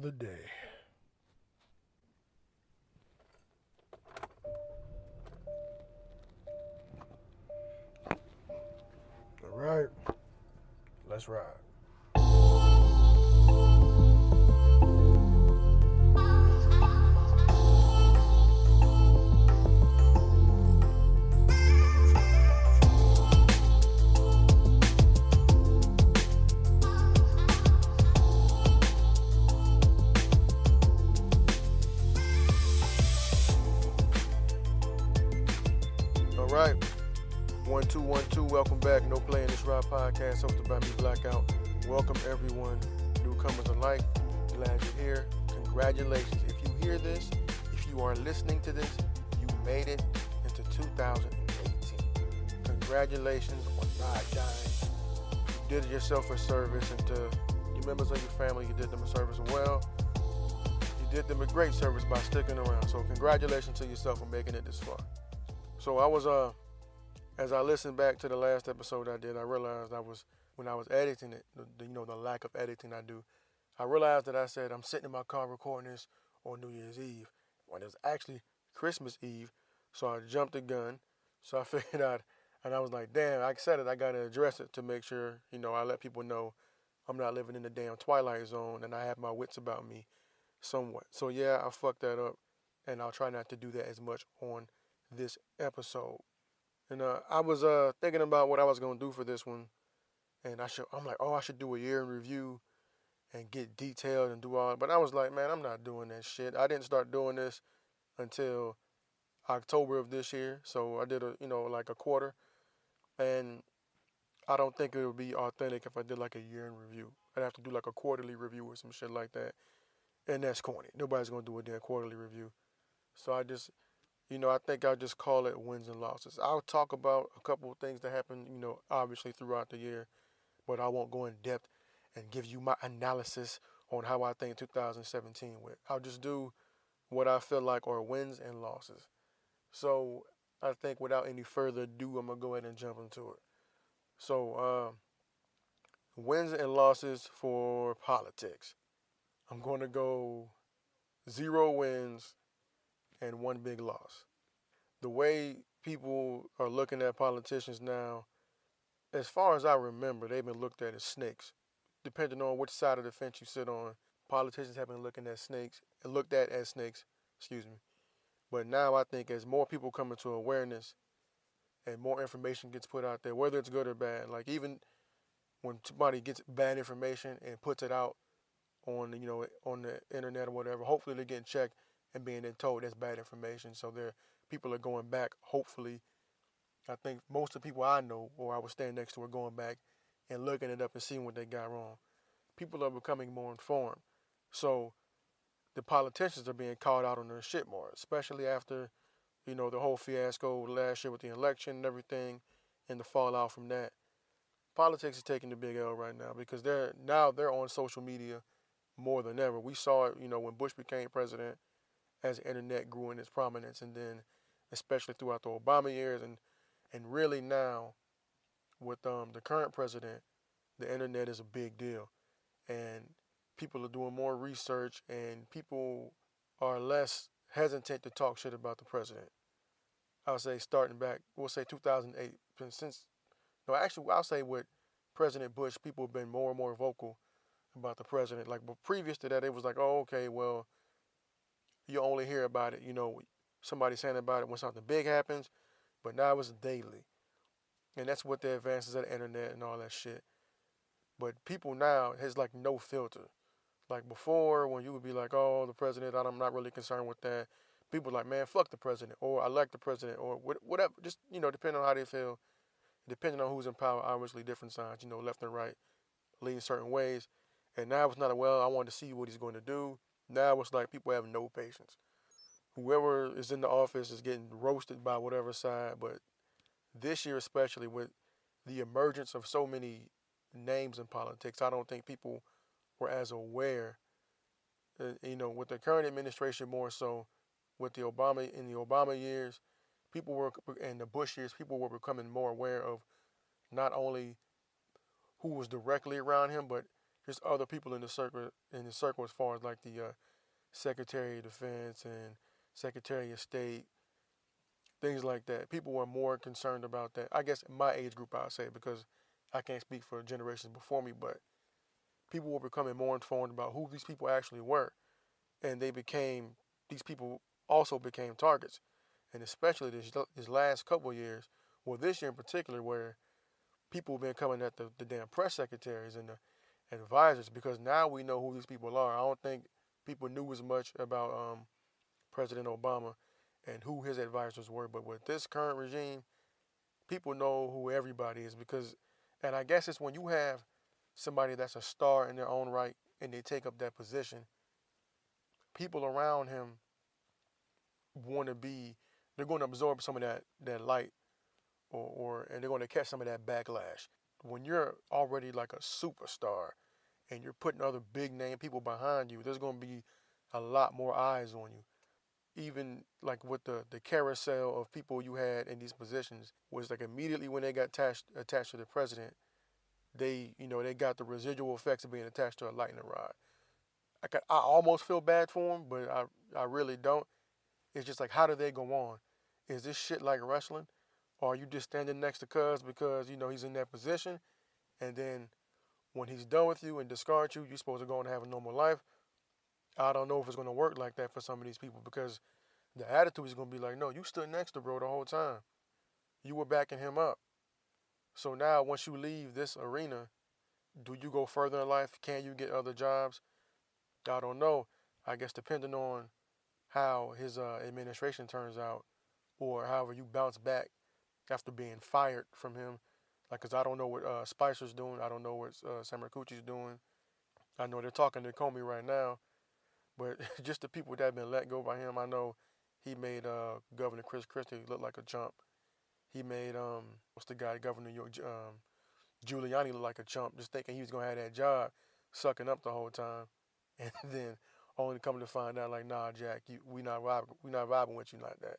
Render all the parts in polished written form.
another day. All right, let's ride. All right, 1-2-1-2. Welcome back. No Playing This Ride podcast hosted by me, Blackout. Welcome everyone, newcomers alike. Glad you're here. Congratulations. If you hear this, if you are listening to this, you made it into 2018. Congratulations on not dying. You did yourself a service, and to your members of your family, you did them a service well. You did them a great service by sticking around. So congratulations to yourself for making it this far. So I was as I listened back to the last episode I did, I realized when I was editing it, the lack of editing I do, I realized that I said I'm sitting in my car recording this on New Year's Eve when it was actually Christmas Eve. So I jumped the gun. So I figured out, and I was like, damn, I said it, I gotta address it to make sure, I let people know I'm not living in the damn Twilight Zone and I have my wits about me somewhat. So yeah, I fucked that up, and I'll try not to do that as much on this episode. And I was thinking about what I was gonna do for this one, and I should do a year in review and get detailed and do all that. But I was like, man, I'm not doing that shit. I didn't start doing this until October of this year, so I did like a quarter, and I don't think it would be authentic if I did like a year in review. I'd have to do like a quarterly review or some shit like that, and that's corny. Nobody's gonna do a damn quarterly review. So I just I think I'll just call it wins and losses. I'll talk about a couple of things that happened, obviously throughout the year, but I won't go in depth and give you my analysis on how I think 2017 went. I'll just do what I feel like are wins and losses. So I think without any further ado, I'm going to go ahead and jump into it. So wins and losses for politics. I'm going to go 0 wins and 1 big loss. The way people are looking at politicians now, as far as I remember, they've been looked at as snakes. Depending on which side of the fence you sit on, politicians have been looked at as snakes, But now I think as more people come into awareness and more information gets put out there, whether it's good or bad, like even when somebody gets bad information and puts it out on the internet or whatever, hopefully they're getting checked and being told that's bad information. So people are going back, hopefully. I think most of the people I know or I would stand next to are going back and looking it up and seeing what they got wrong. People are becoming more informed. So the politicians are being called out on their shit more, especially after, the whole fiasco last year with the election and everything and the fallout from that. Politics is taking the big L right now because they're on social media more than ever. We saw it, when Bush became president, as the internet grew in its prominence, and then especially throughout the Obama years, and really now with the current president, the internet is a big deal, and people are doing more research, and people are less hesitant to talk shit about the president. I'll say starting back, we'll say 2008, I'll say with President Bush, people have been more and more vocal about the president. Like, but previous to that, it was like, oh, okay, well, you only hear about it, somebody saying about it when something big happens, but now it's daily. And that's what the advances of the internet and all that shit. But people now has like no filter. Like before, when you would be like, oh, the president, I'm not really concerned with that. People are like, man, fuck the president, or I like the president, or whatever. Just, depending on how they feel, depending on who's in power, obviously different sides, left and right, lean certain ways. And now it's not I want to see what he's going to do. Now it's like people have no patience. Whoever is in the office is getting roasted by whatever side. But this year, especially with the emergence of so many names in politics, I don't think people were as aware. With the current administration more so, with the Obama years, and the Bush years, people were becoming more aware of not only who was directly around him, but there's other people in the circle as far as like the Secretary of Defense and Secretary of State, things like that. People were more concerned about that. I guess my age group, I'd say, because I can't speak for generations before me, but people were becoming more informed about who these people actually were, and these people also became targets, and especially this last couple of years, well, this year in particular, where people have been coming at the damn press secretaries and the advisors because now we know who these people are. I don't think people knew as much about President Obama and who his advisors were, but with this current regime, people know who everybody is because, and I guess it's when you have somebody that's a star in their own right and they take up that position, people around him want to be, they're going to absorb some of that light and they're going to catch some of that backlash. When you're already like a superstar and you're putting other big name people behind you, there's going to be a lot more eyes on you. Even like with the carousel of people you had in these positions was like immediately when they got attached to the president, they got the residual effects of being attached to a lightning rod. I almost feel bad for them, but I really don't. It's just like, how do they go on? Is this shit like wrestling? Or are you just standing next to Cuz because, he's in that position? And then when he's done with you and discards you, you're supposed to go and have a normal life? I don't know if it's going to work like that for some of these people because the attitude is going to be like, no, you stood next to bro the whole time. You were backing him up. So now once you leave this arena, do you go further in life? Can you get other jobs? I don't know. I guess depending on how his administration turns out or however you bounce back after being fired from him. Like, because I don't know what Spicer's doing. I don't know what Sam Rakuchi's doing. I know they're talking to Comey right now. But just the people that have been let go by him, I know he made Governor Chris Christie look like a chump. He made, what's the guy, Governor Giuliani look like a chump, just thinking he was going to have that job, sucking up the whole time. And then only coming to find out, like, nah, Jack, we not vibing with you like that.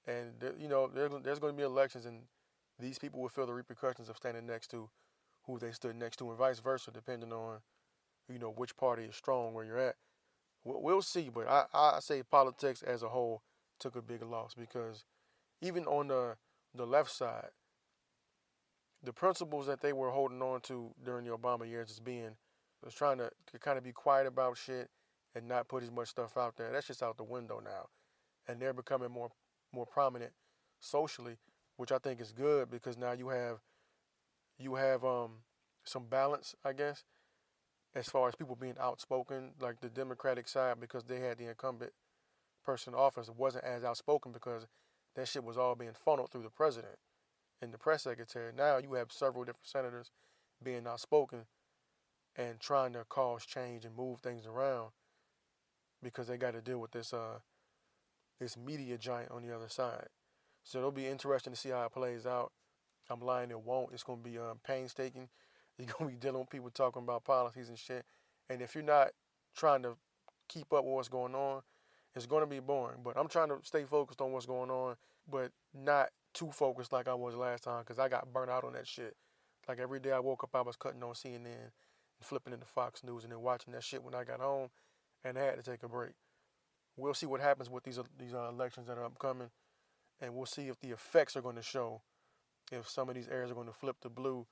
And, there's going to be elections, and these people will feel the repercussions of standing next to who they stood next to, and vice versa, depending on, which party is strong where you're at. We'll see, but I say politics as a whole took a big loss because even on the left side, the principles that they were holding on to during the Obama years was trying to kind of be quiet about shit and not put as much stuff out there. That's just out the window now, and they're becoming more prominent socially, which I think is good because now you have some balance, I guess, as far as people being outspoken, like the Democratic side, because they had the incumbent person in office, wasn't as outspoken because that shit was all being funneled through the president and the press secretary. Now you have several different senators being outspoken and trying to cause change and move things around because they got to deal with this media giant on the other side. So it'll be interesting to see how it plays out. I'm lying, it won't. It's going to be painstaking. You're going to be dealing with people talking about policies and shit. And if you're not trying to keep up with what's going on, it's going to be boring. But I'm trying to stay focused on what's going on, but not too focused like I was last time because I got burnt out on that shit. Like every day I woke up, I was cutting on CNN and flipping into Fox News and then watching that shit when I got home, and I had to take a break. We'll see what happens with these elections that are upcoming, and we'll see if the effects are going to show, if some of these areas are going to flip to blue.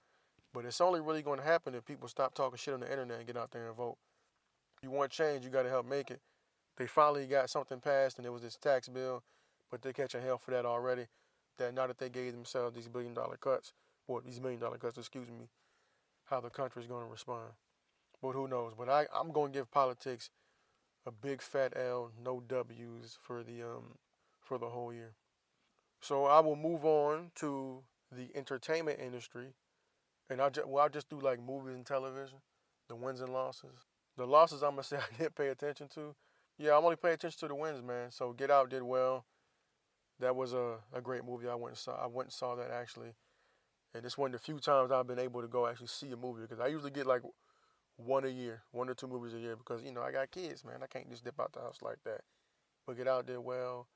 But it's only really going to happen if people stop talking shit on the internet and get out there and vote. If you want change, you got to help make it. They finally got something passed, and it was this tax bill, but they're catching hell for that already. That now that they gave themselves these $1 billion cuts, or these $1 million cuts, excuse me, how the country's going to respond. But who knows? But I'm going to give politics a big fat L, no W's for the whole year. So I will move on to the entertainment industry, and I'll just do like movies and television, the wins and losses. The losses I'm gonna say I didn't pay attention to. Yeah, I'm only paying attention to the wins, man. So Get Out did well. That was a great movie. I went and saw that actually, and it's one of the few times I've been able to go actually see a movie because I usually get like one a year, 1 or 2 movies a year because I got kids, man. I can't just dip out the house like that. But Get Out did well.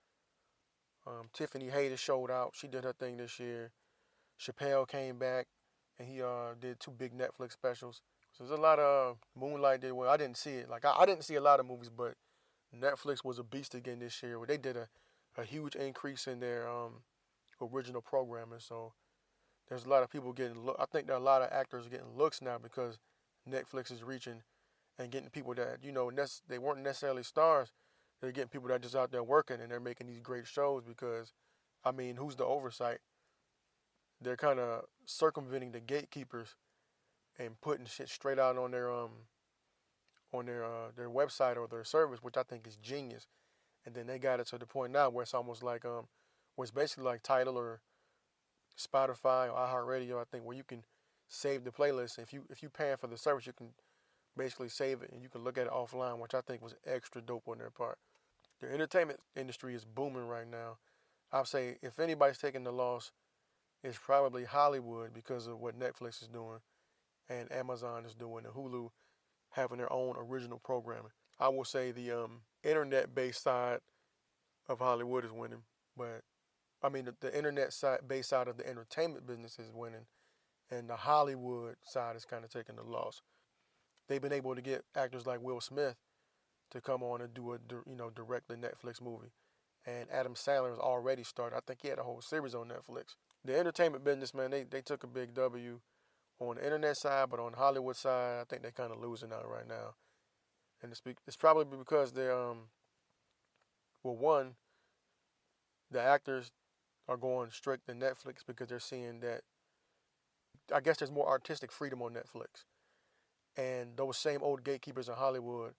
Tiffany Hayes showed out. She did her thing this year. Chappelle came back, and he did 2 big Netflix specials. There's a lot of Moonlight did well. I didn't see it. Like I didn't see a lot of movies, but Netflix was a beast again this year. Where they did a huge increase in their original programming. So there's a lot of people getting. I think there are a lot of actors getting looks now because Netflix is reaching and getting people that they weren't necessarily stars. They're getting people that are just out there working and they're making these great shows because, I mean, who's the oversight? They're kind of circumventing the gatekeepers and putting shit straight out on their website or their service, which I think is genius. And then they got it to the point now where it's almost like where it's basically like Tidal or Spotify or iHeartRadio, I think, where you can save the playlist. If you paying for the service, you can basically save it and you can look at it offline, which I think was extra dope on their part. The entertainment industry is booming right now. I'd say if anybody's taking the loss, it's probably Hollywood because of what Netflix is doing and Amazon is doing and Hulu having their own original programming. I will say the internet-based side of Hollywood is winning, but I mean the internet-based side of the entertainment business is winning, and the Hollywood side is kind of taking the loss. They've been able to get actors like Will Smith to come on and do a directly Netflix movie, and Adam Sandler has already started. I think he had a whole series on Netflix. The entertainment business, man, they took a big W on the internet side, but on the Hollywood side, I think they're kind of losing out right now. And it's probably because they're well, one, the actors are going straight to Netflix because they're seeing that I guess there's more artistic freedom on Netflix. And those same old gatekeepers in Hollywood,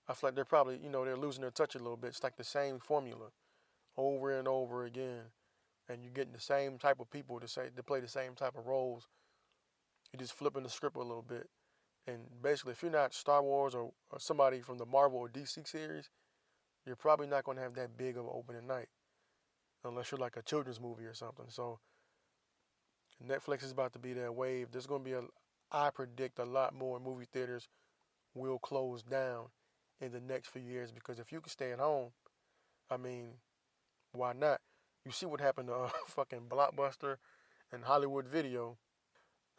I feel like they're probably, they're losing their touch a little bit. It's like the same formula over and over again. And you're getting the same type of people to play the same type of roles. You're just flipping the script a little bit. And basically, if you're not Star Wars or somebody from the Marvel or DC series, you're probably not going to have that big of an opening night. Unless you're like a children's movie or something. So Netflix is about to be that wave. There's going to be I predict a lot more movie theaters will close down in the next few years because if you can stay at home, I mean, why not? You see what happened to fucking Blockbuster and Hollywood Video.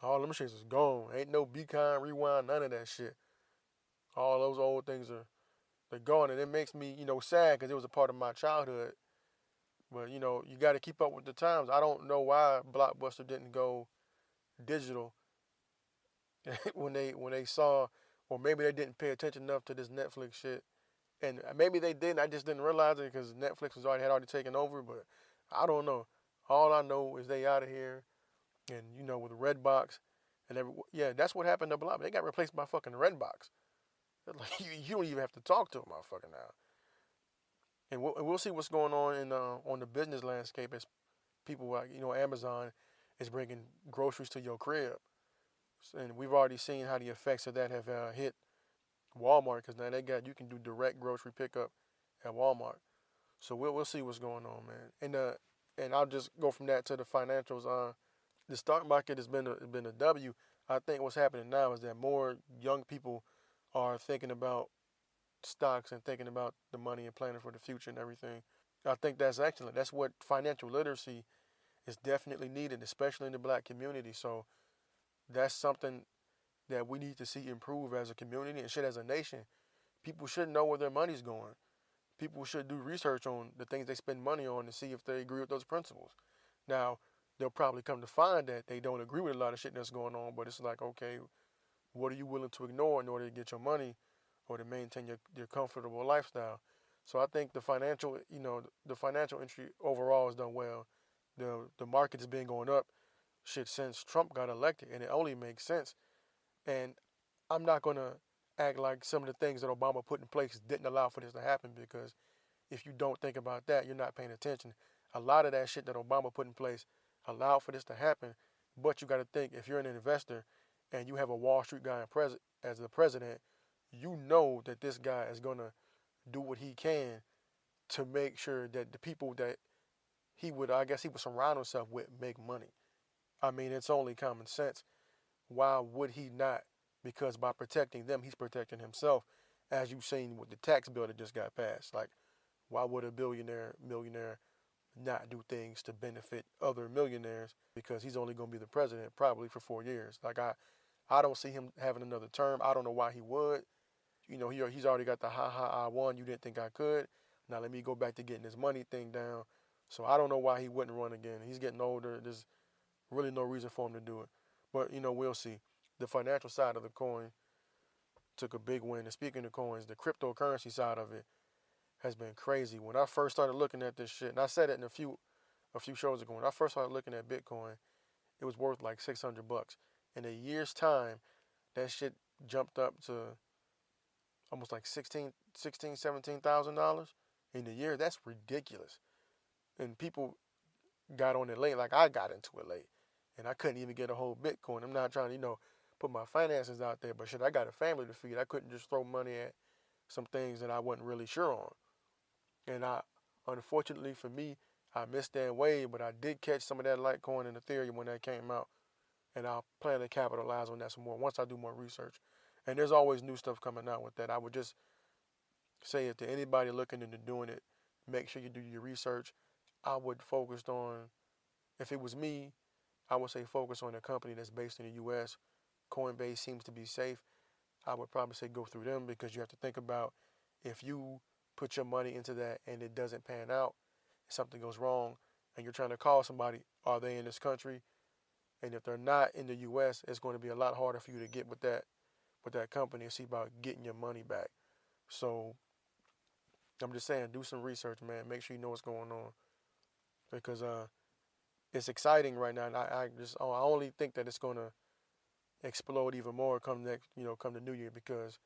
All them shits is gone. Ain't no Beacon, Rewind, none of that shit. All those old things they're gone, and it makes me, sad because it was a part of my childhood. But you got to keep up with the times. I don't know why Blockbuster didn't go digital when they saw, or maybe they didn't pay attention enough to this Netflix shit, and maybe they didn't. I just didn't realize it because Netflix had already taken over. But I don't know. All I know is they out of here, and with Redbox, and that's what happened to Blockbuster. They got replaced by fucking Redbox. Like you don't even have to talk to them, motherfucker now. And we'll see what's going on on the business landscape as people like Amazon is bringing groceries to your crib, and we've already seen how the effects of that have hit Walmart because now you can do direct grocery pickup at Walmart. So we'll see what's going on, man. And I'll just go from that to the financials. The stock market has been a W. I think what's happening now is that more young people are thinking about stocks and thinking about the money and planning for the future and everything. I think that's excellent. That's what financial literacy is definitely needed, especially in the black community. So that's something that we need to see improve as a community and shit as a nation. People should know where their money's going. People should do research on the things they spend money on to see if they agree with those principles. Now, they'll probably come to find that they don't agree with a lot of shit that's going on, but it's like, okay, what are you willing to ignore in order to get your money or to maintain your comfortable lifestyle? So I think the financial industry overall has done well. The market has been going up shit since Trump got elected, and it only makes sense. And I'm not gonna act like some of the things that Obama put in place didn't allow for this to happen because if you don't think about that, you're not paying attention. A lot of that shit that Obama put in place allowed for this to happen, but you got to think if you're an investor and you have a Wall Street guy as the president, you know that this guy is gonna do what he can to make sure that the people that he would surround himself with make money. I mean, it's only common sense. Why would he not? Because by protecting them, he's protecting himself, as you've seen with the tax bill that just got passed. Like, why would a millionaire not do things to benefit other millionaires? Because he's only going to be the president probably for 4 years. Like, I don't see him having another term. I don't know why he would. He's already got the I won. You didn't think I could. Now let me go back to getting this money thing down. So I don't know why he wouldn't run again. He's getting older. There's really no reason for him to do it. But we'll see. The financial side of the coin took a big win. And speaking of coins, the cryptocurrency side of it has been crazy. When I first started looking at this shit, and I said it in a few shows ago, when I first started looking at Bitcoin, it was worth like $600. In a year's time, that shit jumped up to almost like $17,000 in a year. That's ridiculous. And people got on it late, like I got into it late, and I couldn't even get a whole Bitcoin. I'm not trying to put my finances out there, but shit, I got a family to feed. I couldn't just throw money at some things that I wasn't really sure on. And unfortunately for me, I missed that wave, but I did catch some of that Litecoin and Ethereum when that came out, and I'll plan to capitalize on that some more once I do more research. And there's always new stuff coming out with that. I would just say it to anybody looking into doing it, make sure you do your research. I would focus on, if it was me, I would say focus on a company that's based in the U.S. Coinbase seems to be safe. I would probably say go through them, because you have to think about, if you put your money into that and it doesn't pan out, if something goes wrong and you're trying to call somebody, are they in this country? And if they're not in the U.S., it's going to be a lot harder for you to get with that company and see about getting your money back. So I'm just saying, do some research, man. Make sure you know what's going on, because it's exciting right now. And I only think that it's going to explode even more come the new year, because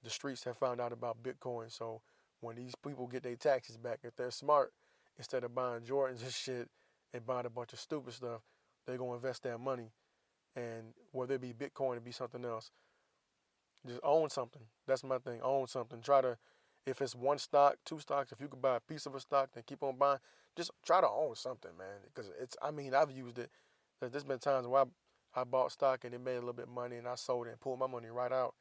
the streets have found out about Bitcoin. So when these people get their taxes back, if they're smart, instead of buying Jordans and shit and buying a bunch of stupid stuff, they're going to invest that money. And whether it be Bitcoin or be something else, just own something. That's my thing. Own something. Try to, if it's one stock, two stocks, if you could buy a piece of a stock, then keep on buying. Just try to own something, man. Because I've used it. There's been times where I bought stock and it made a little bit of money, and I sold it and pulled my money right out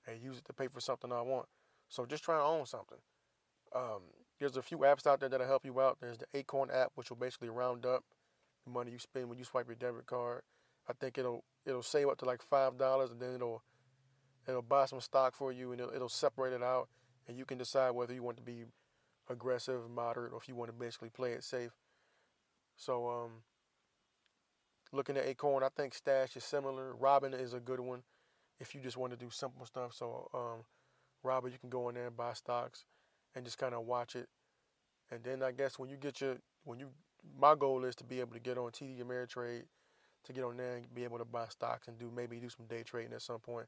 and use it to pay for something I want. So just try to own something. There's a few apps out there that'll help you out. There's the Acorn app, which will basically round up the money you spend when you swipe your debit card. I think it'll save up to like $5, and then it'll buy some stock for you, and it'll separate it out, and you can decide whether you want to be aggressive, moderate, or if you want to basically play it safe. So looking at Acorn, I think Stash is similar. Robin is a good one if you just want to do simple stuff. So Robin, you can go in there and buy stocks and just kind of watch it. And then I guess my goal is to be able to get on TD Ameritrade, to get on there and be able to buy stocks and maybe do some day trading at some point.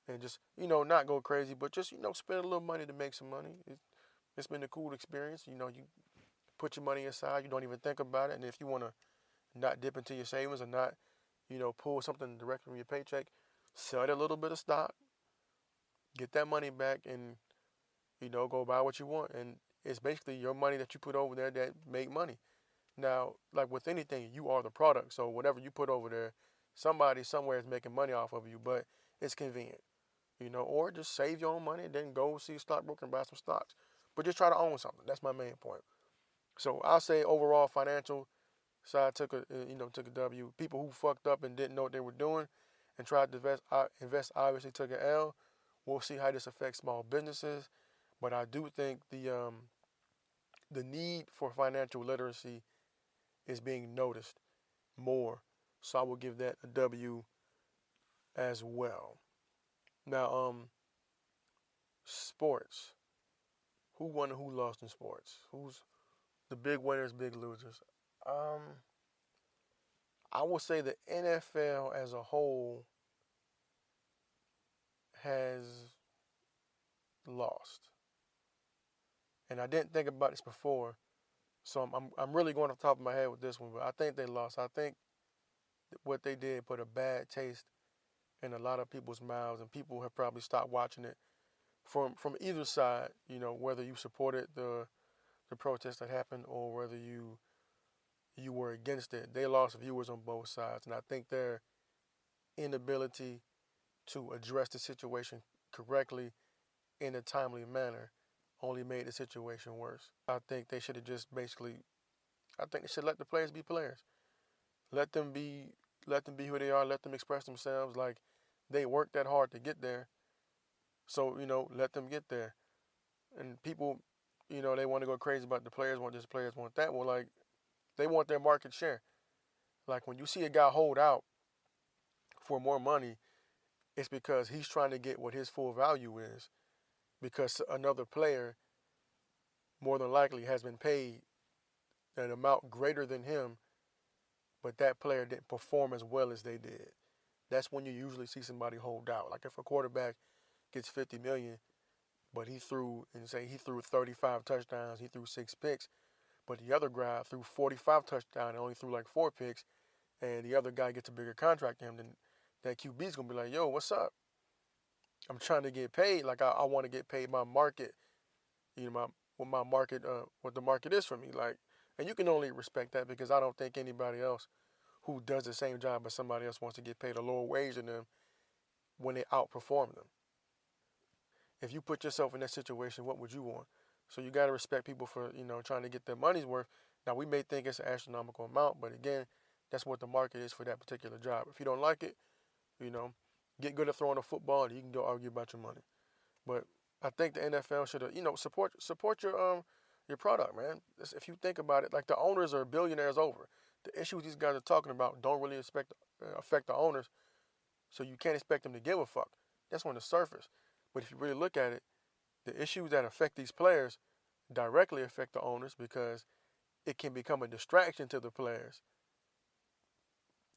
And just, not go crazy, but just, spend a little money to make some money. It's been a cool experience. You put your money aside, you don't even think about it. And if you want to not dip into your savings or not, pull something directly from your paycheck, sell a little bit of stock, get that money back, and, go buy what you want. And it's basically your money that you put over there that make money. Now, like with anything, you are the product. So whatever you put over there, somebody somewhere is making money off of you, but it's convenient, or just save your own money and then go see a stockbroker and buy some stocks. But just try to own something. That's my main point. So I'll say overall financial side took a W. People who fucked up and didn't know what they were doing and tried to invest obviously took an L. We'll see how this affects small businesses. But I do think the need for financial literacy is being noticed more. So I will give that a W as well. Now, sports. Who won and who lost in sports? Who's the big winners, big losers? I will say the NFL as a whole has lost. And I didn't think about this before, so I'm really going off the top of my head with this one, but I think they lost. I think what they did put a bad taste in a lot of people's mouths, and people have probably stopped watching it from either side, whether you supported the protest that happened or whether you were against it. They lost viewers on both sides, and I think their inability to address the situation correctly in a timely manner only made the situation worse. I think they should have just I think they should let the players be players. Let them be who they are. Let them express themselves. Like, They work that hard to get there. So, let them get there. And people, they want to go crazy about the players want this, players want that. Well, like, they want their market share. Like, when you see a guy hold out for more money, it's because he's trying to get what his full value is. Because another player, more than likely, has been paid an amount greater than him, but that player didn't perform as well as they did. That's when you usually see somebody hold out. Like if a quarterback gets 50 million, but he threw 35 touchdowns, he threw 6 picks, but the other guy threw 45 touchdowns and only threw like 4 picks, and the other guy gets a bigger contract than him, then that QB's gonna be like, yo, what's up? I'm trying to get paid. Like I want to get paid my market, what the market is for me. Like, and you can only respect that because I don't think anybody else who does the same job as somebody else wants to get paid a lower wage than them when they outperform them. If you put yourself in that situation, what would you want? So you got to respect people for, trying to get their money's worth. Now, we may think it's an astronomical amount, but again, that's what the market is for that particular job. If you don't like it, you know, get good at throwing a football and you can go argue about your money. But I think the NFL should, support your product, man. If you think about it, like the owners are billionaires over. The issues these guys are talking about don't really affect the owners, so you can't expect them to give a fuck. That's on the surface. But if you really look at it, the issues that affect these players directly affect the owners because it can become a distraction to the players.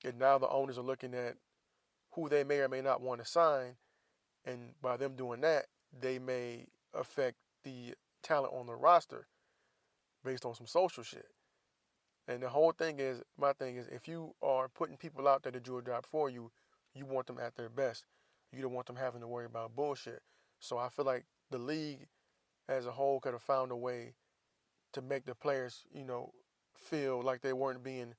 And now the owners are looking at who they may or may not want to sign, and by them doing that, they may affect the talent on the roster based on some social shit. And the whole thing is, my thing is, if you are putting people out there to do a job for you, you want them at their best. You don't want them having to worry about bullshit. So I feel like the league as a whole could have found a way to make the players, feel like they weren't being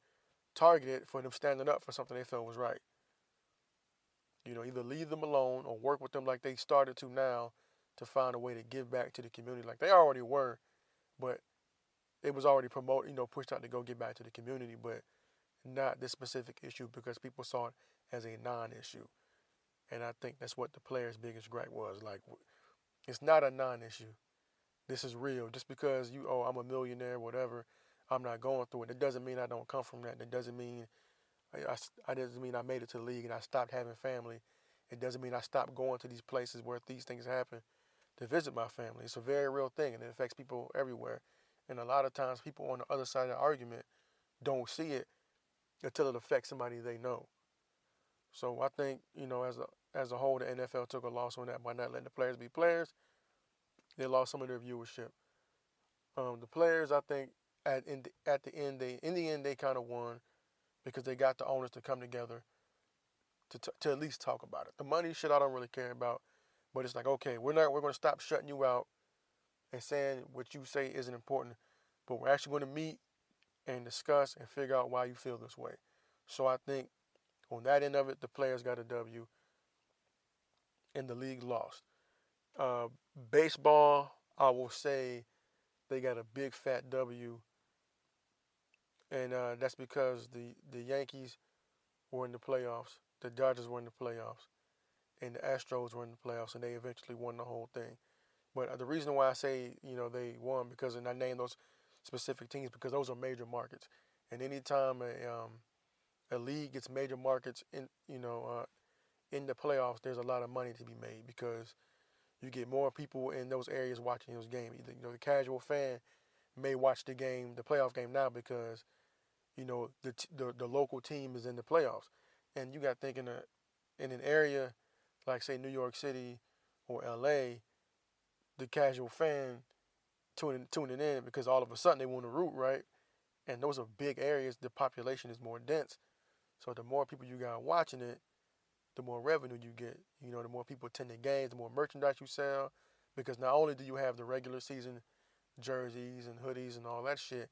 targeted for them standing up for something they felt was right. Either leave them alone or work with them like they started to now to find a way to give back to the community like they already were, but it was already promoted, pushed out to go give back to the community, but not this specific issue because people saw it as a non-issue. And I think that's what the players' biggest gripe was. Like, it's not a non-issue. This is real. Just because I'm a millionaire, whatever, I'm not going through it. It doesn't mean I don't come from that. It doesn't mean I doesn't mean I made it to the league and I stopped having family. It doesn't mean I stopped going to these places where these things happen to visit my family. It's a very real thing, and it affects people everywhere. And a lot of times, people on the other side of the argument don't see it until it affects somebody they know. So I think, as a whole, the NFL took a loss on that by not letting the players be players. They lost some of their viewership. The players, I think, in the end, they kind of won because they got the owners to come together to at least talk about it. The money shit I don't really care about, but it's like, okay, we're going to stop shutting you out and saying what you say isn't important, but we're actually going to meet and discuss and figure out why you feel this way. So I think on that end of it, the players got a W and the league lost. Baseball, I will say they got a big fat W, and that's because the Yankees were in the playoffs, the Dodgers were in the playoffs, and the Astros were in the playoffs, and they eventually won the whole thing. But the reason why I say they won because, and I name those specific teams because those are major markets, and anytime a league gets major markets in the playoffs, there's a lot of money to be made because you get more people in those areas watching those games. Either the casual fan may watch the playoff game now because the local team is in the playoffs, and you got to think in an area like say New York City or LA, the casual fan tuning in because all of a sudden they want to root, right? And those are big areas. The population is more dense, so the more people you got watching it, the more revenue you get. The more people attend the games, the more merchandise you sell, because not only do you have the regular season jerseys and hoodies and all that shit,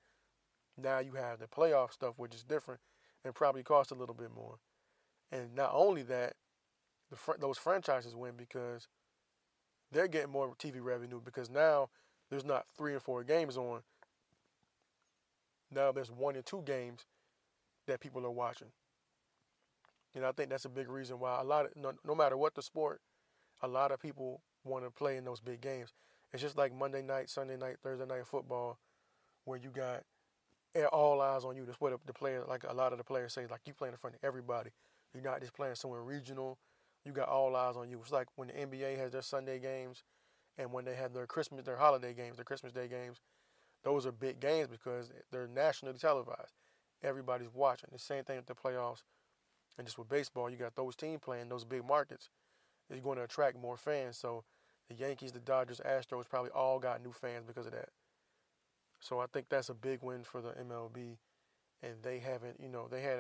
now you have the playoff stuff, which is different and probably costs a little bit more. And not only that, those franchises win because they're getting more TV revenue because now there's not 3 or 4 games on. Now there's 1 or 2 games that people are watching. I think that's a big reason why no matter what the sport, a lot of people want to play in those big games. It's just like Monday night, Sunday night, Thursday night football, where you got all eyes on you. That's what the player, like a lot of the players say, like you playing in front of everybody. You're not just playing somewhere regional. You got all eyes on you. It's like when the NBA has their Sunday games and when they have their holiday games, their Christmas Day games. Those are big games because they're nationally televised. Everybody's watching. The same thing with the playoffs. And just with baseball, you got those teams playing those big markets. It's going to attract more fans. So the Yankees, the Dodgers, Astros probably all got new fans because of that. So I think that's a big win for the MLB. And they haven't, they had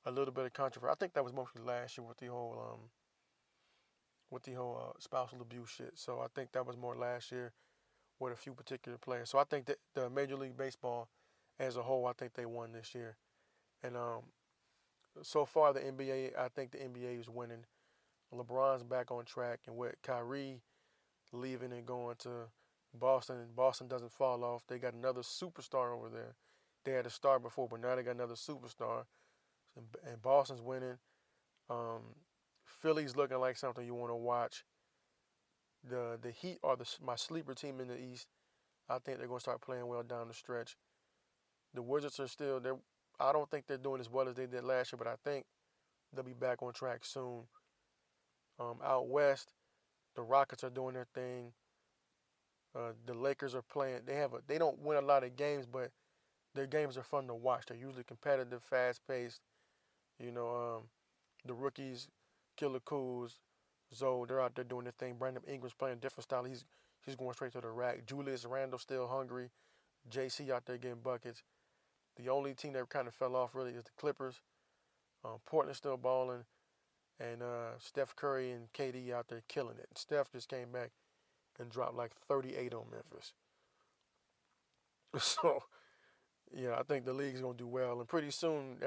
a little bit of controversy. I think that was mostly last year with the whole spousal abuse shit. So I think that was more last year with a few particular players. So I think that the Major League Baseball as a whole, I think they won this year. And so far the NBA, I think the NBA is winning. LeBron's back on track, and with Kyrie leaving and going to Boston, and Boston doesn't fall off. They got another superstar over there. They had a star before, but now they got another superstar. And Boston's winning. Philly's looking like something you want to watch. The Heat are my sleeper team in the East. I think they're going to start playing well down the stretch. The Wizards are still there. I don't think they're doing as well as they did last year, but I think they'll be back on track soon. Out west, the Rockets are doing their thing. The Lakers are playing. They don't win a lot of games, but their games are fun to watch. They're usually competitive, fast-paced. The rookies, Killer Kuz, Zoe, they're out there doing their thing. Brandon Ingram's playing a different style. He's going straight to the rack. Julius Randle still hungry. JC out there getting buckets. The only team that kind of fell off really is the Clippers. Portland's still balling. And Steph Curry and KD out there killing it. Steph just came back and dropped like 38 on Memphis. So, yeah, I think the league's going to do well. And pretty soon,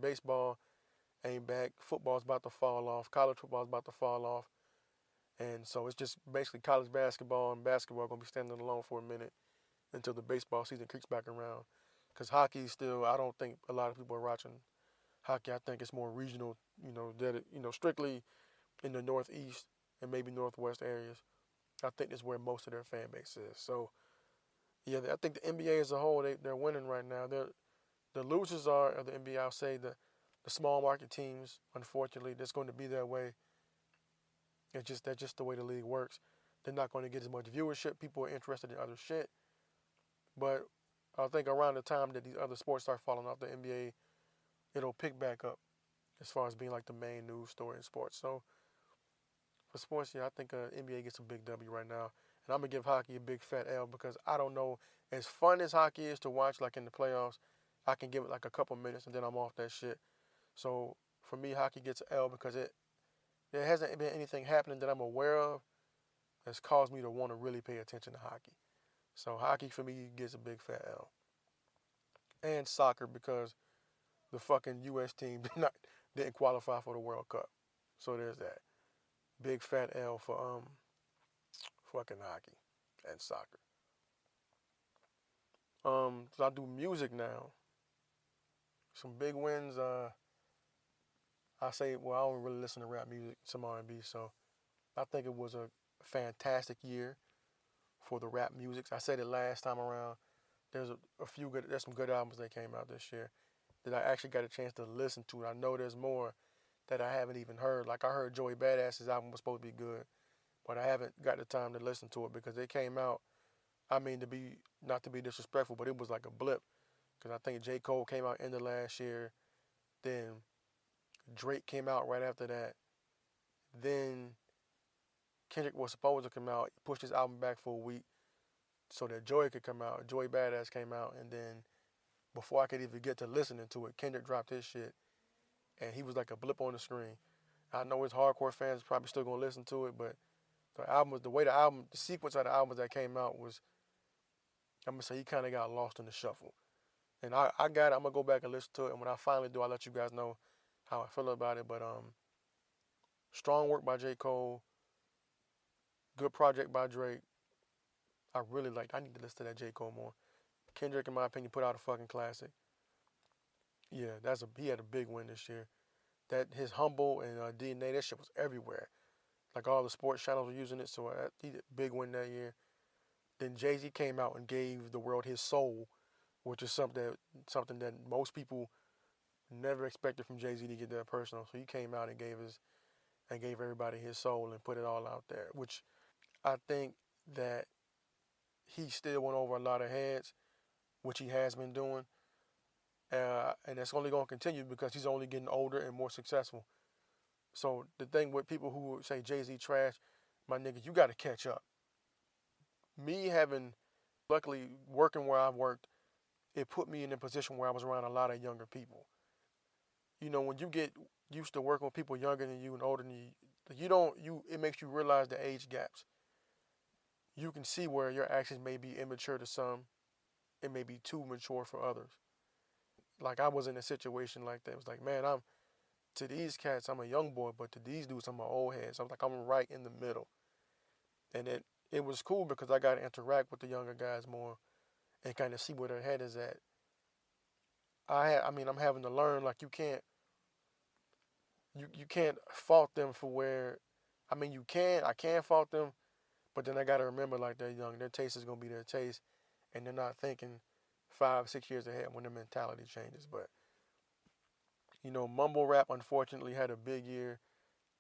baseball ain't back. Football's about to fall off. College football's about to fall off. And so it's just basically college basketball and basketball going to be standing alone for a minute until the baseball season creeps back around. Because hockey still, I don't think a lot of people are watching hockey. I think it's more regional, strictly in the Northeast and maybe Northwest areas. I think that's where most of their fan base is. So, yeah, I think the NBA as a whole, they're winning right now. The losers of the NBA, I'll say the small market teams, unfortunately, that's going to be their way. That's just the way the league works. They're not going to get as much viewership. People are interested in other shit. But I think around the time that these other sports start falling off the NBA, it'll pick back up as far as being like the main news story in sports. So for sports, yeah, I think NBA gets a big W right now. And I'm going to give hockey a big fat L because I don't know, as fun as hockey is to watch like in the playoffs, I can give it like a couple minutes and then I'm off that shit. So for me, hockey gets an L because there hasn't been anything happening that I'm aware of that's caused me to want to really pay attention to hockey. So hockey for me gets a big fat L. And soccer because the fucking U.S. team didn't qualify for the World Cup. So there's that. Big fat L for fucking hockey and soccer. So I do music now. Some big wins. I don't really listen to rap music, some R&B, so I think it was a fantastic year for the rap music. I said it last time around. There's some good albums that came out this year that I actually got a chance to listen to. I know there's more that I haven't even heard. Like I heard Joey Badass's album was supposed to be good, but I haven't got the time to listen to it because it came out. Not to be disrespectful, but it was like a blip because I think J. Cole came out end of last year, then Drake came out right after that, then Kendrick was supposed to come out, pushed his album back for a week so that Joey could come out. Joey Badass came out, and then before I could even get to listening to it, Kendrick dropped his shit, and he was like a blip on the screen. I know his hardcore fans probably still gonna listen to it, but the sequence of the albums that came out was, I'm gonna say he kind of got lost in the shuffle. And I got it. I'm gonna go back and listen to it, and when I finally do, I'll let you guys know how I feel about it. But strong work by J. Cole, good project by Drake. I need to listen to that J. Cole more. Kendrick, in my opinion, put out a fucking classic. Yeah, he had a big win this year. that his Humble and DNA, that shit was everywhere. Like all the sports channels were using it, so he did a big win that year. Then Jay-Z came out and gave the world his soul, which is something that most people never expected from Jay-Z to get that personal. So he came out and gave everybody his soul and put it all out there, which I think that he still went over a lot of heads, which he has been doing. And that's only going to continue because he's only getting older and more successful. So the thing with people who say Jay-Z trash, my nigga, you got to catch up. Me having, luckily, working where I've worked, it put me in a position where I was around a lot of younger people. You know, when you get used to working with people younger than you and older than it makes you realize the age gaps. You can see where your actions may be immature to some, it may be too mature for others. Like I was in a situation like that. It was like, man, to these cats, I'm a young boy, but to these dudes, I'm an old head. So I'm like, I'm right in the middle. And it was cool because I got to interact with the younger guys more and kind of see where their head is at. I'm having to learn, like you can't fault them for where, I can fault them, but then I got to remember like they're young. Their taste is going to be their taste, and they're not thinking 5-6 years ahead when their mentality changes. But, mumble rap unfortunately had a big year,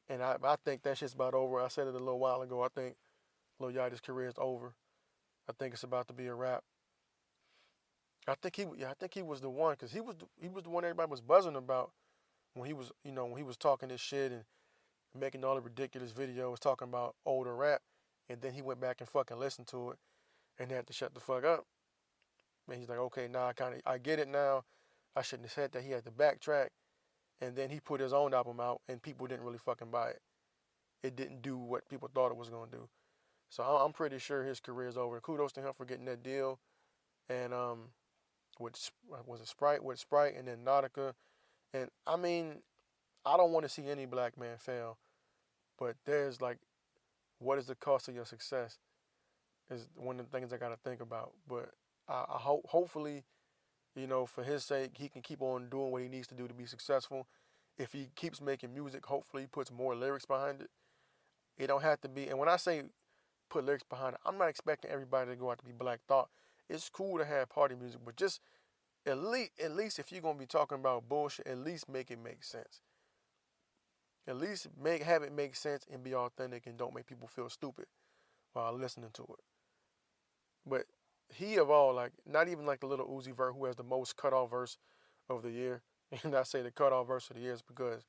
and I think that shit's about over. I said it a little while ago. I think Lil Yachty's career is over. I think it's about to be a wrap. I think he was the one because he was the one everybody was buzzing about when he was talking this shit and making all the ridiculous videos talking about older rap, and then he went back and fucking listened to it and had to shut the fuck up. And he's like, okay, now I get it now. I shouldn't have said that. He had to backtrack, and then he put his own album out, and people didn't really fucking buy it. It didn't do what people thought it was gonna do. So I'm pretty sure his career is over. Kudos to him for getting that deal, and with Sprite, and then Nautica, and I don't want to see any black man fail, but there's like, what is the cost of your success? Is one of the things I got to think about. But I hopefully, for his sake, he can keep on doing what he needs to do to be successful. If he keeps making music, hopefully he puts more lyrics behind it. It don't have to be, and when I say put lyrics behind it, I'm not expecting everybody to go out to be Black Thought. It's cool to have party music, but just at least if you're gonna be talking about bullshit, at least make it make sense. At least have it make sense and be authentic and don't make people feel stupid while listening to it. But he of all, like, not even like the little Uzi Vert who has the most cut off verse of the year. And I say the cut off verse of the year is because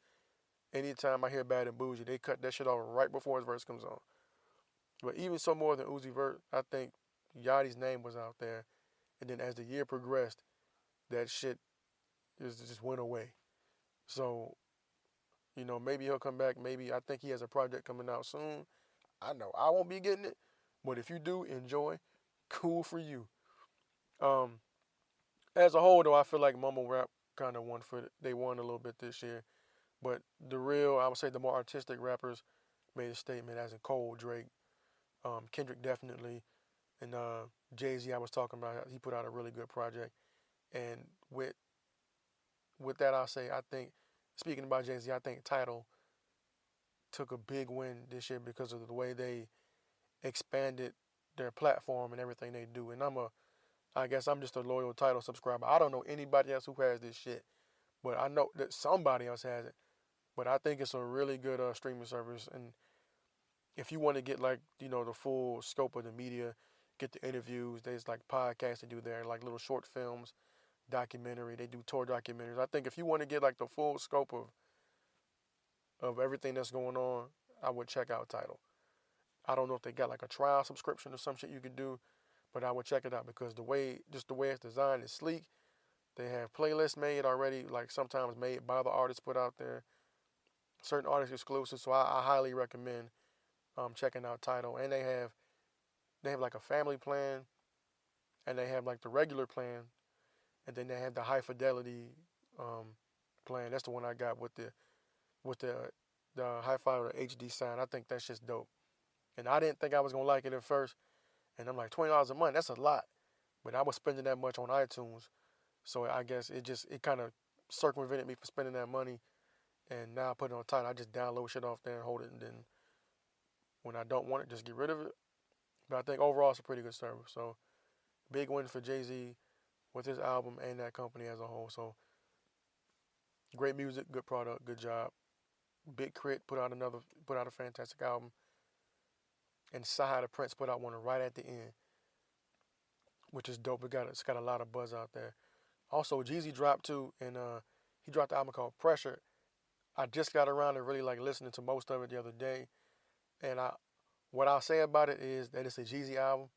anytime I hear Bad and Bougie, they cut that shit off right before his verse comes on. But even so more than Uzi Vert, I think Yachty's name was out there. And then as the year progressed, that shit just went away. So, maybe he'll come back. Maybe I think he has a project coming out soon. I know I won't be getting it, but if you do, enjoy. Cool for you. As a whole, though, I feel like mumble rap kind of they won a little bit this year. But I would say the more artistic rappers made a statement, as in Cole, Drake, Kendrick definitely, and Jay-Z I was talking about. He put out a really good project. And with that, I'll say, I think, speaking about Jay-Z, I think Tidal took a big win this year because of the way they expanded their platform and everything they do. And I guess I'm just a loyal Tidal subscriber. I don't know anybody else who has this shit, but I know that somebody else has it. But I think it's a really good streaming service. And if you want to get the full scope of the media, get the interviews, there's like podcasts to do there, like little short films, documentary. They do tour documentaries. I think if you want to get like the full scope of everything that's going on, I would check out Tidal. I don't know if they got like a trial subscription or some shit you could do, but I would check it out because the way it's designed is sleek. They have playlists made already, like sometimes made by the artists put out there, certain artist exclusives. So I highly recommend checking out Tidal. And they have like a family plan, and they have like the regular plan, and then they have the high fidelity plan. That's the one I got with the high fidelity HD sound. I think that's just dope. And I didn't think I was gonna like it at first, and I'm like, $20 a month, that's a lot. But I was spending that much on iTunes, so I guess it kind of circumvented me from spending that money. And now I put it on tight. I just download shit off there and hold it, and then when I don't want it, just get rid of it. But I think overall it's a pretty good service. So big win for Jay-Z with his album and that company as a whole. So great music, good product, good job. Big Crit put out a fantastic album. And Sahai the Prince put out one right at the end, which is dope. It's got a lot of buzz out there. Also, Jeezy dropped too, and he dropped the album called Pressure. I just got around to really like listening to most of it the other day, and what I'll say about it is that it's a Jeezy album.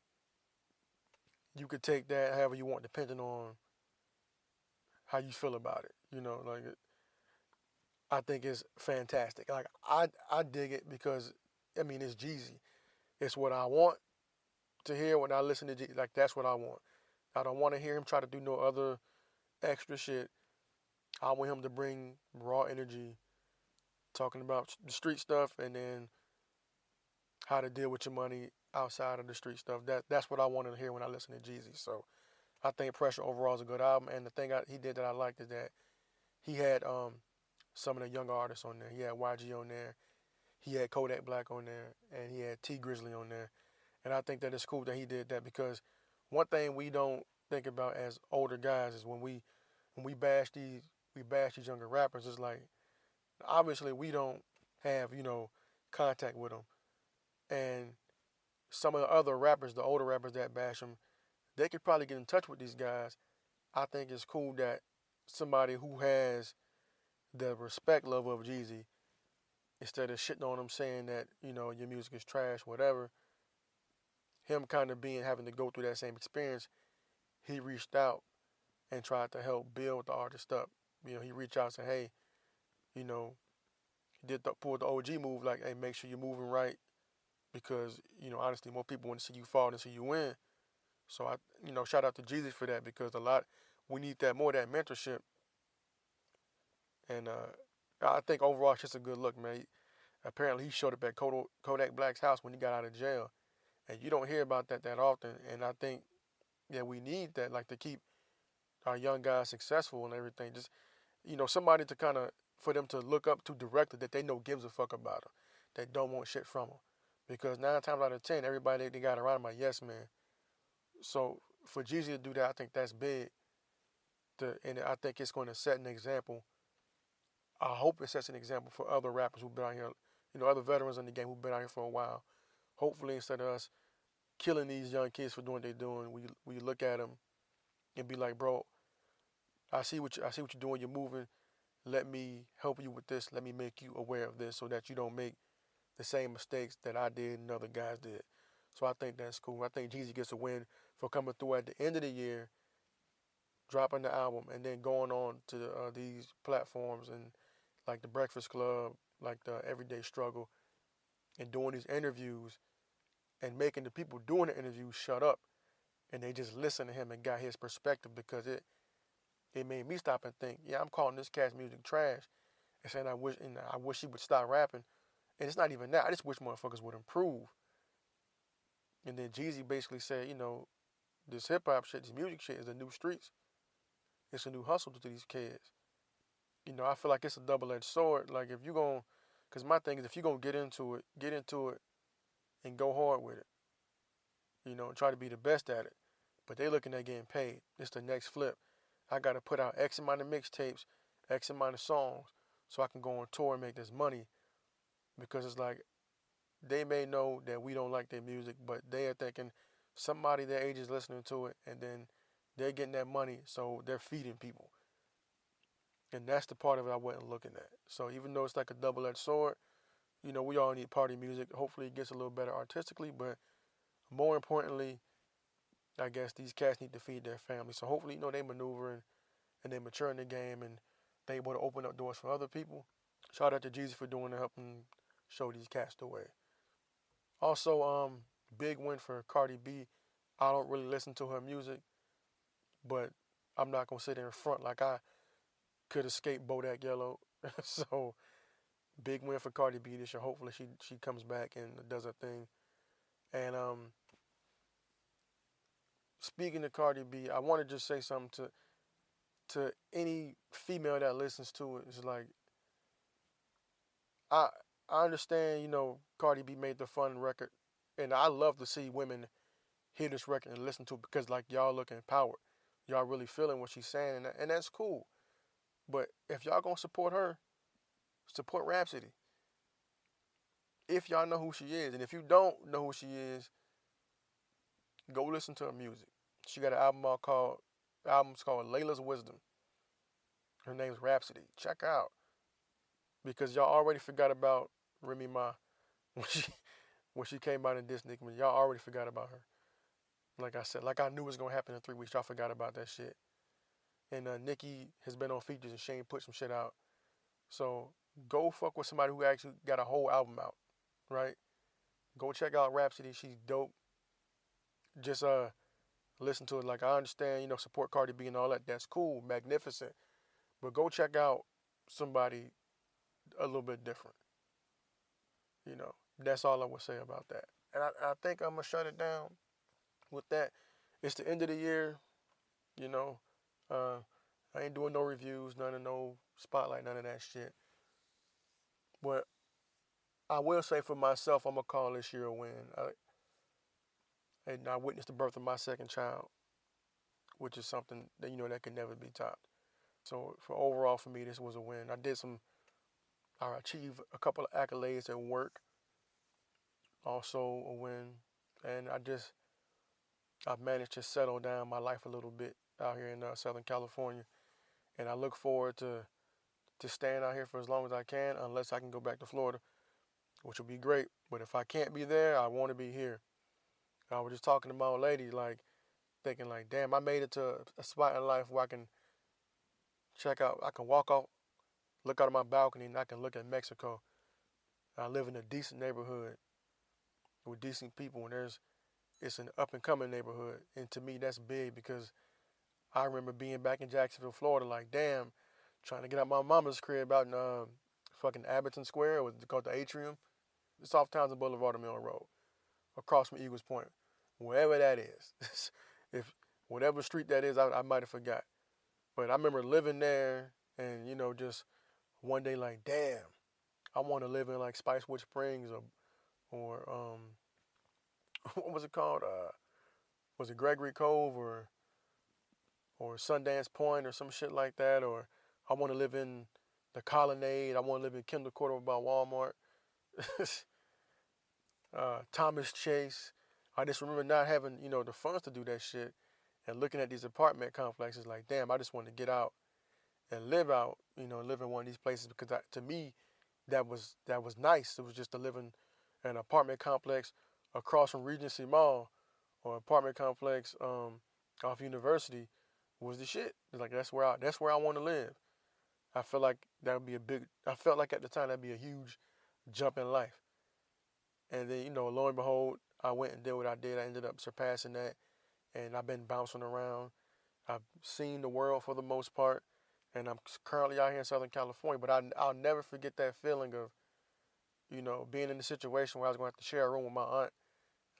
You could take that however you want, depending on how you feel about it. Like I think it's fantastic. Like I dig it because I mean it's Jeezy. It's what I want to hear when I listen to Jeezy. Like that's what I want. I don't want to hear him try to do no other extra shit. I want him to bring raw energy, talking about the street stuff, and then how to deal with your money outside of the street stuff. That's what I wanted to hear when I listen to Jeezy. So I think Pressure overall is a good album. And the thing he did that I liked is that he had some of the younger artists on there. He had YG on there, he had Kodak Black on there, and he had T Grizzly on there. And I think that it's cool that he did that because one thing we don't think about as older guys is when we bash these younger rappers. It's like obviously we don't have contact with them, and some of the other rappers, the older rappers that bash them, they could probably get in touch with these guys. I think it's cool that somebody who has the respect level of Jeezy, instead of shitting on him saying that your music is trash, whatever, him kind of having to go through that same experience, he reached out and tried to help build the artist up. He reached out and said, hey, he pull the OG move, like, hey, make sure you're moving right because, honestly, more people want to see you fall than see you win. So shout out to Jeezy for that because we need that more, that mentorship. And I think overall it's just a good look, man. Apparently he showed up at Kodak Black's house when he got out of jail. And you don't hear about that often. And I think, we need that, like to keep our young guys successful and everything. Just, somebody to kind of, for them to look up to director that they know gives a fuck about them, that don't want shit from them. Because 9 times out of 10, everybody they got around them are yes man. So for Jeezy to do that, I think that's big. And I think it's going to set an example. I hope it sets an example for other rappers who've been out here, other veterans in the game who've been out here for a while. Hopefully, instead of us killing these young kids for doing what they're doing, we look at them and be like, bro, I see what you're doing. You're moving. Let me help you with this. Let me make you aware of this so that you don't make the same mistakes that I did and other guys did. So I think that's cool. I think Jeezy gets a win for coming through at the end of the year, dropping the album, and then going on to these platforms and like the Breakfast Club, like the Everyday Struggle, and doing these interviews and making the people doing the interviews shut up and they just listen to him and got his perspective because it made me stop and think, yeah, I'm calling this cat's music trash and saying I wish he would stop rapping. And it's not even that. I just wish motherfuckers would improve. And then Jeezy basically said, this hip hop shit, this music shit is the new streets. It's a new hustle to these kids. I feel like it's a double-edged sword. Like if you're going, because my thing is if you're going to get into it and go hard with it. And try to be the best at it. But they looking at getting paid. It's the next flip. I got to put out X amount of mixtapes, X amount of songs, so I can go on tour and make this money. Because it's like, they may know that we don't like their music, but they are thinking somebody their age is listening to it, and then they're getting that money, so they're feeding people. And that's the part of it I wasn't looking at. So even though it's like a double-edged sword, we all need party music. Hopefully it gets a little better artistically, but more importantly, I guess these cats need to feed their family. So hopefully, they maneuver and they mature in the game and they able to open up doors for other people. Shout out to Jeezy for doing that, helping show these cats the way. Also, big win for Cardi B. I don't really listen to her music, but I'm not gonna sit there in front like I could escape Bodak Yellow. So big win for Cardi B this year. Hopefully she comes back and does her thing. And speaking of Cardi B, I want to just say something to any female that listens to it. It's like, I I understand, Cardi B made the fun record, and I love to see women hear this record and listen to it because like y'all look empowered, y'all really feeling what she's saying, and that's cool. But if y'all gonna support her, support Rhapsody. If y'all know who she is, and if you don't know who she is, go listen to her music. She got an album's called Layla's Wisdom. Her name's Rhapsody. Check out because y'all already forgot about Remy Ma when she came out in this Nicki. Y'all already forgot about her. Like I said, like I knew it was gonna happen in 3 weeks. Y'all forgot about that shit. And Nicki has been on features and Shane put some shit out. So go fuck with somebody who actually got a whole album out, right? Go check out Rhapsody. She's dope. Just listen to it. Like I understand, support Cardi B and all that. That's cool, magnificent. But go check out somebody a little bit different. That's all I would say about that. And I think I'm gonna shut it down with that. It's the end of the year, you know. Uh, I ain't doing no reviews, none of no spotlight, none of that shit. But I will say for myself, I'm gonna call this year a win. And I witnessed the birth of my second child, which is something that that can never be topped. So for overall, for me, this was a win. I achieved a couple of accolades at work, also a win, and I've managed to settle down my life a little bit out here in Southern California, and I look forward to staying out here for as long as I can, unless I can go back to Florida, which will be great. But if I can't be there, I want to be here. I was just talking to my old lady, like thinking, like, damn, I made it to a spot in life where I can I can walk off, look out of my balcony, and I can look at Mexico. I live in a decent neighborhood with decent people, and it's an up and coming neighborhood, and to me that's big because I remember being back in Jacksonville, Florida, like damn, trying to get out my mama's crib out in fucking Abington Square, it was called the Atrium. It's off Townsend Boulevard and Mill Road, across from Eagles Point, wherever that is. If whatever street that is, I might have forgot, but I remember living there, and just one day like damn, I want to live in like Spicewood Springs or what was it called? Was it Gregory Cove or Sundance Point or some shit like that? Or I want to live in the Colonnade. I want to live in Kendall Court over by Walmart. Thomas Chase. I just remember not having the funds to do that shit, and looking at these apartment complexes like damn, I just want to get out and live out. Live in one of these places because to me that was nice. It was just to live in an apartment complex across from Regency Mall or apartment complex off University was the shit. Like that's where I want to live. I felt like that would be I felt like at the time that'd be a huge jump in life. And then lo and behold, I went and did what I did. I ended up surpassing that, and I've been bouncing around. I've seen the world for the most part, and I'm currently out here in Southern California. But I'll never forget that feeling of being in a situation where I was going to have to share a room with my aunt,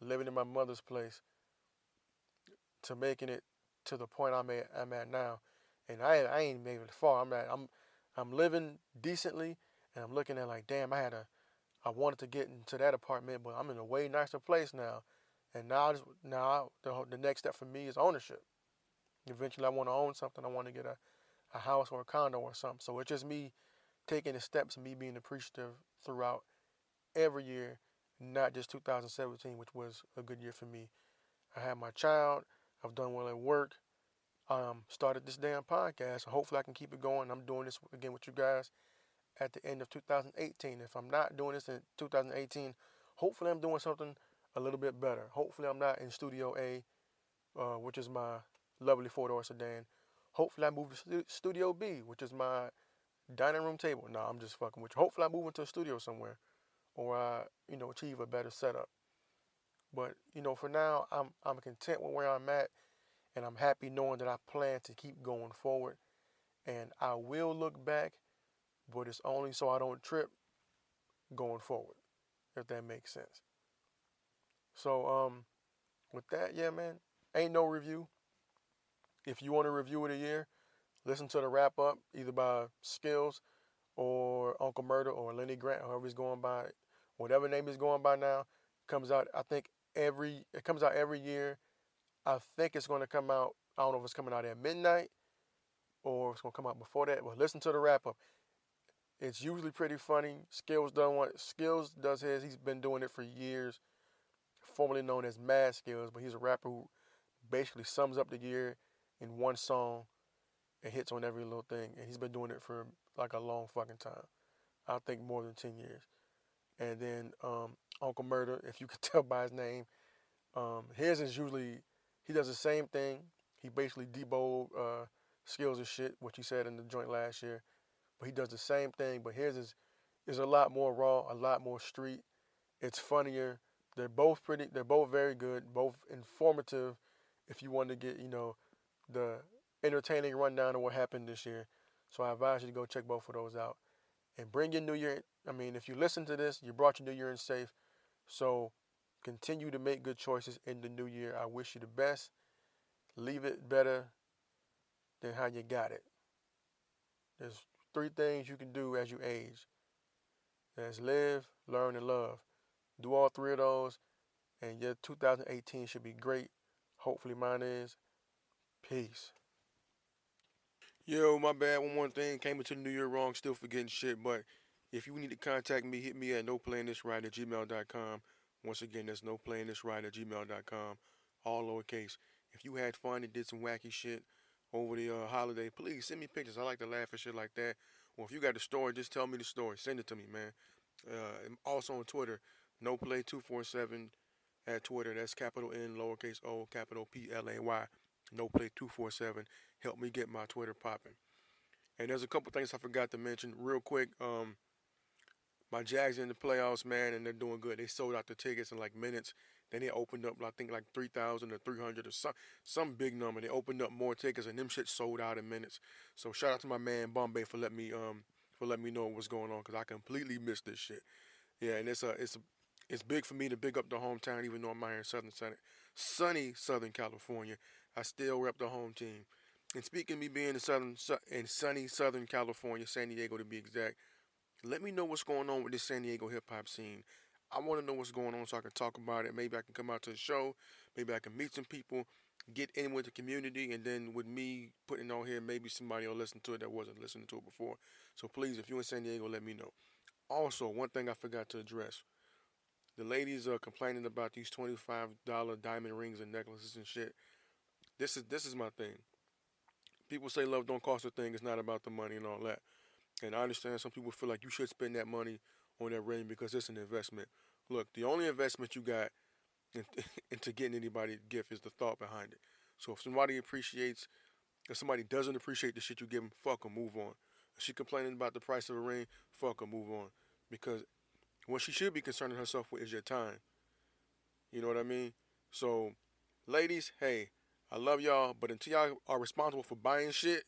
living in my mother's place, to making it to the point I'm at now, and I ain't made it far. I'm living decently, and I'm looking at like damn, I wanted to get into that apartment, but I'm in a way nicer place now, and now the next step for me is ownership. Eventually, I want to own something. I want to get a house or a condo or something. So it's just me taking the steps and me being appreciative throughout every year, not just 2017, which was a good year for me. I had my child. I've done well at work. Started this damn podcast. So hopefully I can keep it going. I'm doing this again with you guys at the end of 2018. If I'm not doing this in 2018, hopefully I'm doing something a little bit better. Hopefully I'm not in Studio A, which is my lovely four-door sedan. Hopefully I move to Studio B, which is my dining room table. No, I'm just fucking with you. Hopefully I move into a studio somewhere, or I, achieve a better setup. But for now, I'm content with where I'm at, and I'm happy knowing that I plan to keep going forward. And I will look back, but it's only so I don't trip going forward, if that makes sense. So with that, yeah, man, ain't no review. If you want a review of the year, listen to the wrap up either by Skills or Uncle Murder or Lenny Grant, however he's going by, whatever name he's going by now, comes out. I think it comes out every year. I think it's going to come out. I don't know if it's coming out at midnight or it's going to come out before that. But listen to the wrap up. It's usually pretty funny. Skills does his. He's been doing it for years, formerly known as Mad Skills, but he's a rapper who basically sums up the year in one song and hits on every little thing. And he's been doing it for like a long fucking time. I think more than 10 years. And then Uncle Murder, if you could tell by his name, his is usually, he does the same thing. He basically deboed Skills and shit, which he said in the joint last year. But he does the same thing, but his is a lot more raw, a lot more street. It's funnier. They're both very good, both informative if you want to get, the entertaining rundown of what happened this year. So I advise you to go check both of those out. And bring your new year. I mean, if you listen to this, you brought your new year in safe. So continue to make good choices in the new year. I wish you the best. Leave it better than how you got it. There's 3 things you can do as you age. That's live, learn, and love. Do all 3 of those, and your 2018 should be great. Hopefully mine is. Peace. Yo, my bad. One more thing. Came into the new year wrong. Still forgetting shit. But if you need to contact me, hit me at noplayinthisride@gmail.com. Once again, that's noplayinthisride@gmail.com. All lowercase. If you had fun and did some wacky shit over the holiday, please send me pictures. I like to laugh at shit like that. Or if you got a story, just tell me the story. Send it to me, man. Also on Twitter, noplay247 at Twitter. That's capital N, lowercase o, capital PLAY. Noplay247. Help me get my Twitter popping. And there's a couple things I forgot to mention real quick. My Jags in the playoffs, man, and they're doing good. They sold out the tickets in like minutes. Then they opened up, I think, like 3,000 or 300 or some big number. They opened up more tickets, and them shit sold out in minutes. So shout out to my man Bombay for letting me know what's going on, because I completely missed this shit. Yeah, and it's big for me to big up the hometown, even though I'm out here in sunny Southern California. I still rep the home team. And speaking of me being in sunny Southern California, San Diego to be exact, let me know what's going on with this San Diego hip hop scene. I want to know what's going on so I can talk about it. Maybe I can come out to the show. Maybe I can meet some people, get in with the community, and then with me putting it on here, maybe somebody will listen to it that wasn't listening to it before. So please, if you're in San Diego, let me know. Also, one thing I forgot to address. The ladies are complaining about these $25 diamond rings and necklaces and shit. This is my thing. People say love don't cost a thing. It's not about the money and all that. And I understand some people feel like you should spend that money on that ring because it's an investment. Look, the only investment you got into getting anybody a gift is the thought behind it. So if somebody doesn't appreciate the shit you give them, fuck them, move on. If she complaining about the price of a ring, fuck her, move on. Because what she should be concerning herself with is your time. You know what I mean? So, ladies, hey, I love y'all, but until y'all are responsible for buying shit,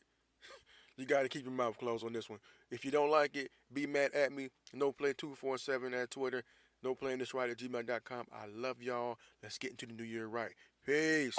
you got to keep your mouth closed on this one. If you don't like it, be mad at me. NoPlay247 at Twitter. NoPlayinthisride@gmail.com. I love y'all. Let's get into the new year right. Peace.